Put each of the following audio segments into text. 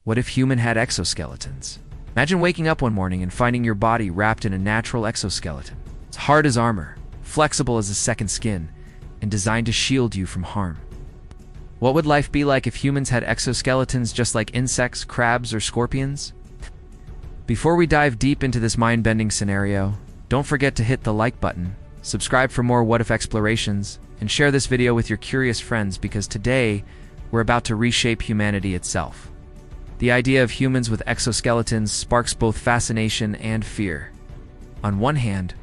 What if human had exoskeletons? Imagine waking up one morning and finding your body wrapped in a natural exoskeleton. It's hard as armor, flexible as a second skin, and designed to shield you from harm. What would life be like if humans had exoskeletons just like insects, crabs, or scorpions? Before we dive deep into this mind-bending scenario, don't forget to hit the like button, subscribe for more what-if explorations, and share this video with your curious friends because today, we're about to reshape humanity itself. The idea of humans with exoskeletons sparks both fascination and fear. On one hand,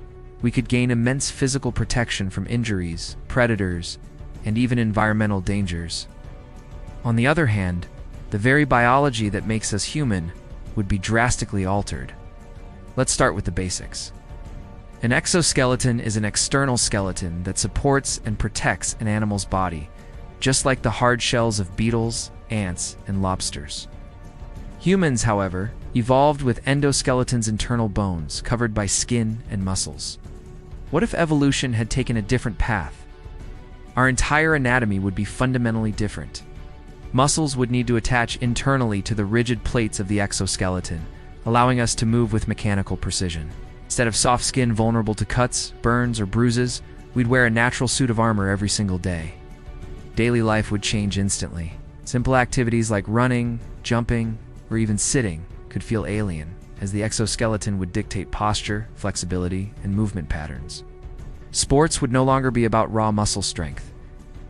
we could gain immense physical protection from injuries, predators, and even environmental dangers. On the other hand, the very biology that makes us human would be drastically altered. Let's start with the basics. An exoskeleton is an external skeleton that supports and protects an animal's body, just like the hard shells of beetles, ants, and lobsters. Humans, however, evolved with endoskeletons, internal bones covered by skin and muscles. What if evolution had taken a different path? Our entire anatomy would be fundamentally different. Muscles would need to attach internally to the rigid plates of the exoskeleton, allowing us to move with mechanical precision. Instead of soft skin vulnerable to cuts, burns, or bruises, we'd wear a natural suit of armor every single day. Daily life would change instantly. Simple activities like running, jumping, or even sitting could feel alien, as the exoskeleton would dictate posture, flexibility, and movement patterns. Sports would no longer be about raw muscle strength,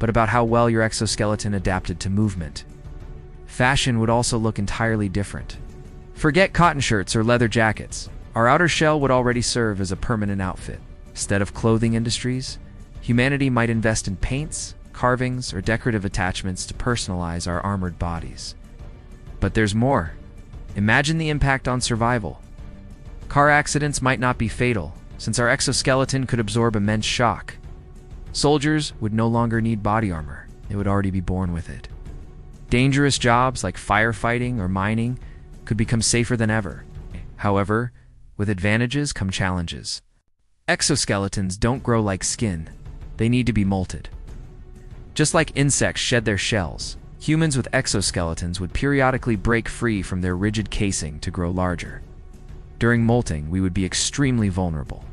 but about how well your exoskeleton adapted to movement. Fashion would also look entirely different. Forget cotton shirts or leather jackets. Our outer shell would already serve as a permanent outfit. Instead of clothing industries, humanity might invest in paints, carvings, or decorative attachments to personalize our armored bodies. But there's more. Imagine the impact on survival. Car accidents might not be fatal, since our exoskeleton could absorb immense shock. Soldiers would no longer need body armor. They would already be born with it. Dangerous jobs like firefighting or mining could become safer than ever. However, with advantages come challenges. Exoskeletons don't grow like skin. They need to be molted. Just like insects shed their shells, humans with exoskeletons would periodically break free from their rigid casing to grow larger. During molting, we would be extremely vulnerable.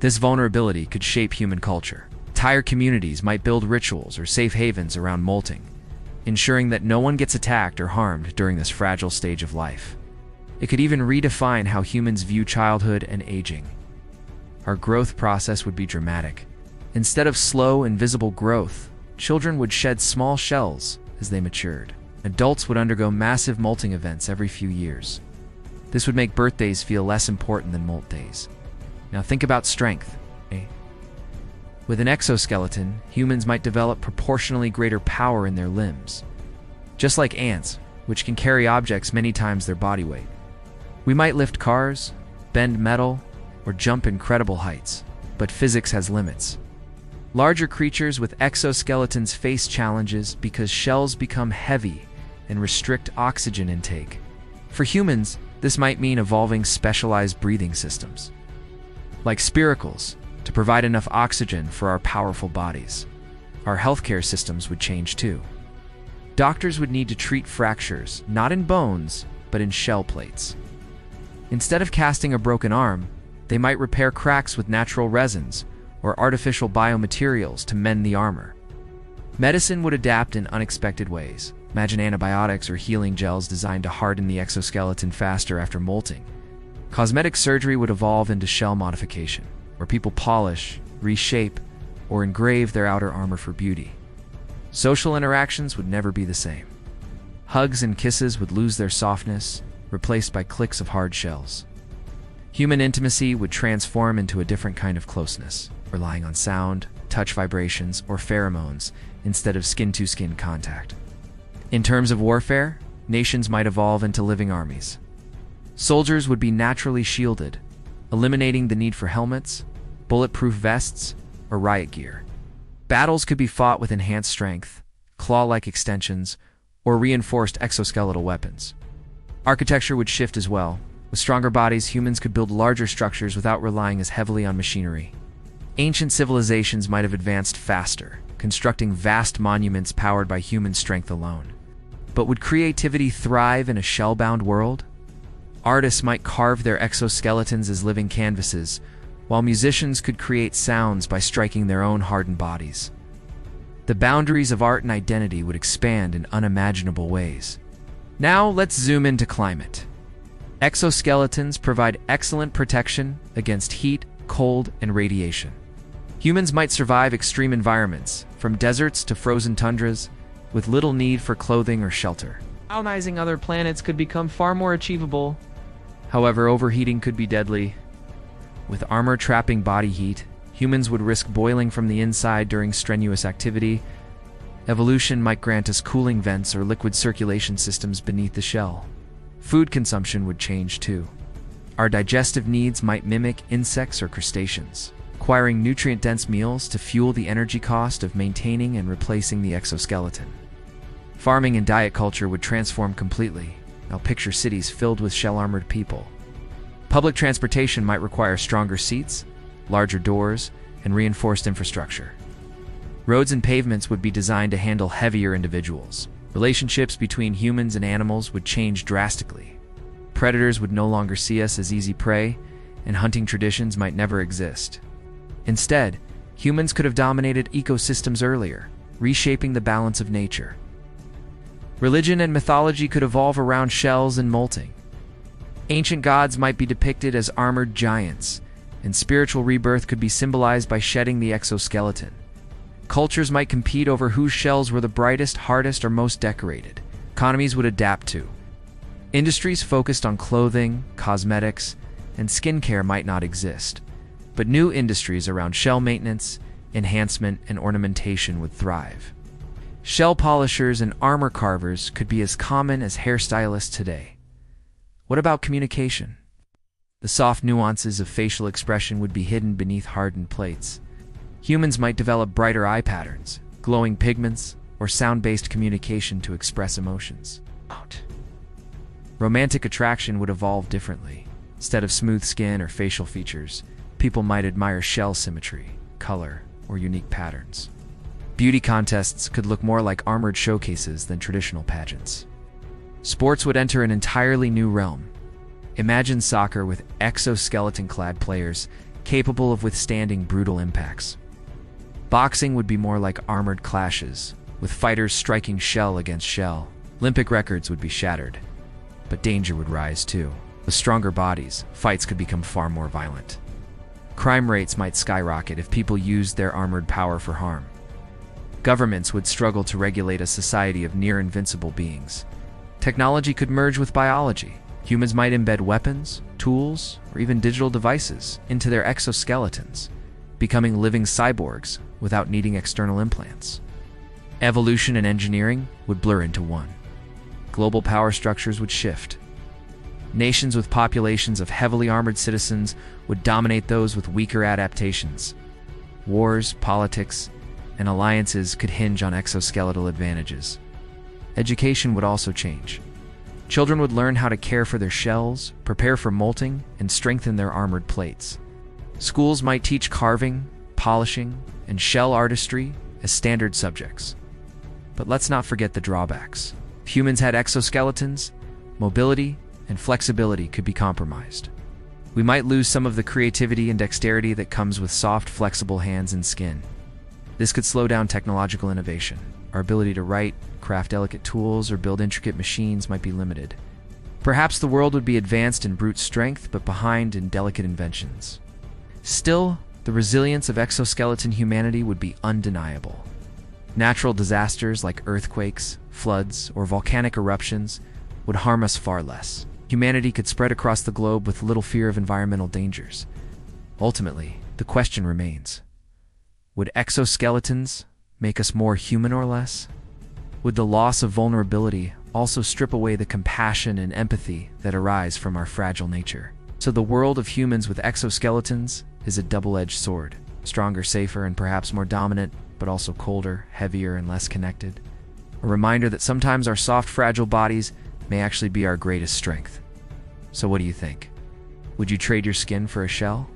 This vulnerability could shape human culture. Entire communities might build rituals or safe havens around molting, ensuring that no one gets attacked or harmed during this fragile stage of life. It could even redefine how humans view childhood and aging. Our growth process would be dramatic. Instead of slow, invisible growth, children would shed small shells as they matured. Adults would undergo massive molting events every few years. This would make birthdays feel less important than molt days. Now think about strength. With an exoskeleton, humans might develop proportionally greater power in their limbs. Just like ants, which can carry objects many times their body weight. We might lift cars, bend metal, or jump incredible heights, but physics has limits. Larger creatures with exoskeletons face challenges because shells become heavy and restrict oxygen intake. For humans, this might mean evolving specialized breathing systems, like spiracles, to provide enough oxygen for our powerful bodies. Our healthcare systems would change too. Doctors would need to treat fractures, not in bones, but in shell plates. Instead of casting a broken arm, they might repair cracks with natural resins or artificial biomaterials to mend the armor. Medicine would adapt in unexpected ways. Imagine antibiotics or healing gels designed to harden the exoskeleton faster after molting. Cosmetic surgery would evolve into shell modification, where people polish, reshape, or engrave their outer armor for beauty. Social interactions would never be the same. Hugs and kisses would lose their softness, replaced by clicks of hard shells. Human intimacy would transform into a different kind of closeness, relying on sound, touch vibrations, or pheromones instead of skin-to-skin contact. In terms of warfare, nations might evolve into living armies. Soldiers would be naturally shielded, eliminating the need for helmets, bulletproof vests, or riot gear. Battles could be fought with enhanced strength, claw-like extensions, or reinforced exoskeletal weapons. Architecture would shift as well. With stronger bodies, humans could build larger structures without relying as heavily on machinery. Ancient civilizations might have advanced faster, constructing vast monuments powered by human strength alone. But would creativity thrive in a shell-bound world? Artists might carve their exoskeletons as living canvases, while musicians could create sounds by striking their own hardened bodies. The boundaries of art and identity would expand in unimaginable ways. Now let's zoom into climate. Exoskeletons provide excellent protection against heat, cold, and radiation. Humans might survive extreme environments, from deserts to frozen tundras, with little need for clothing or shelter. Colonizing other planets could become far more achievable. However, overheating could be deadly. With armor trapping body heat, humans would risk boiling from the inside during strenuous activity. Evolution might grant us cooling vents or liquid circulation systems beneath the shell. Food consumption would change too. Our digestive needs might mimic insects or crustaceans, requiring nutrient-dense meals to fuel the energy cost of maintaining and replacing the exoskeleton. Farming and diet culture would transform completely. Now picture cities filled with shell-armored people. Public transportation might require stronger seats, larger doors, and reinforced infrastructure. Roads and pavements would be designed to handle heavier individuals. Relationships between humans and animals would change drastically. Predators would no longer see us as easy prey, and hunting traditions might never exist. Instead, humans could have dominated ecosystems earlier, reshaping the balance of nature. Religion and mythology could evolve around shells and molting. Ancient gods might be depicted as armored giants, and spiritual rebirth could be symbolized by shedding the exoskeleton. Cultures might compete over whose shells were the brightest, hardest, or most decorated. Economies would adapt too. Industries focused on clothing, cosmetics, and skincare might not exist, but new industries around shell maintenance, enhancement, and ornamentation would thrive. Shell polishers and armor carvers could be as common as hairstylists today. What about communication? The soft nuances of facial expression would be hidden beneath hardened plates. Humans might develop brighter eye patterns, glowing pigments, or sound-based communication to express emotions. Romantic attraction would evolve differently. Instead of smooth skin or facial features, people might admire shell symmetry, color, or unique patterns. Beauty contests could look more like armored showcases than traditional pageants. Sports would enter an entirely new realm. Imagine soccer with exoskeleton-clad players capable of withstanding brutal impacts. Boxing would be more like armored clashes, with fighters striking shell against shell. Olympic records would be shattered, but danger would rise too. With stronger bodies, fights could become far more violent. Crime rates might skyrocket if people used their armored power for harm. Governments would struggle to regulate a society of near-invincible beings. Technology could merge with biology. Humans might embed weapons, tools, or even digital devices into their exoskeletons, becoming living cyborgs without needing external implants. Evolution and engineering would blur into one. Global power structures would shift. Nations with populations of heavily armored citizens would dominate those with weaker adaptations. Wars, politics, and alliances could hinge on exoskeletal advantages. Education would also change. Children would learn how to care for their shells, prepare for molting, and strengthen their armored plates. Schools might teach carving, polishing, and shell artistry as standard subjects. But let's not forget the drawbacks. If humans had exoskeletons, mobility and flexibility could be compromised. We might lose some of the creativity and dexterity that comes with soft, flexible hands and skin. This could slow down technological innovation. Our ability to write, craft delicate tools, or build intricate machines might be limited. Perhaps the world would be advanced in brute strength, but behind in delicate inventions. Still, the resilience of exoskeleton humanity would be undeniable. Natural disasters like earthquakes, floods, or volcanic eruptions would harm us far less. Humanity could spread across the globe with little fear of environmental dangers. Ultimately, the question remains: would exoskeletons make us more human or less? Would the loss of vulnerability also strip away the compassion and empathy that arise from our fragile nature? So the world of humans with exoskeletons is a double-edged sword. Stronger, safer, and perhaps more dominant, but also colder, heavier, and less connected. A reminder that sometimes our soft, fragile bodies may actually be our greatest strength. So what do you think? Would you trade your skin for a shell?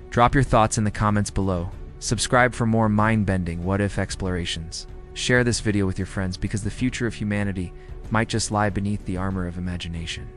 Drop your thoughts in the comments below. Subscribe for more mind-bending what-if explorations. Share this video with your friends because the future of humanity might just lie beneath the armor of imagination.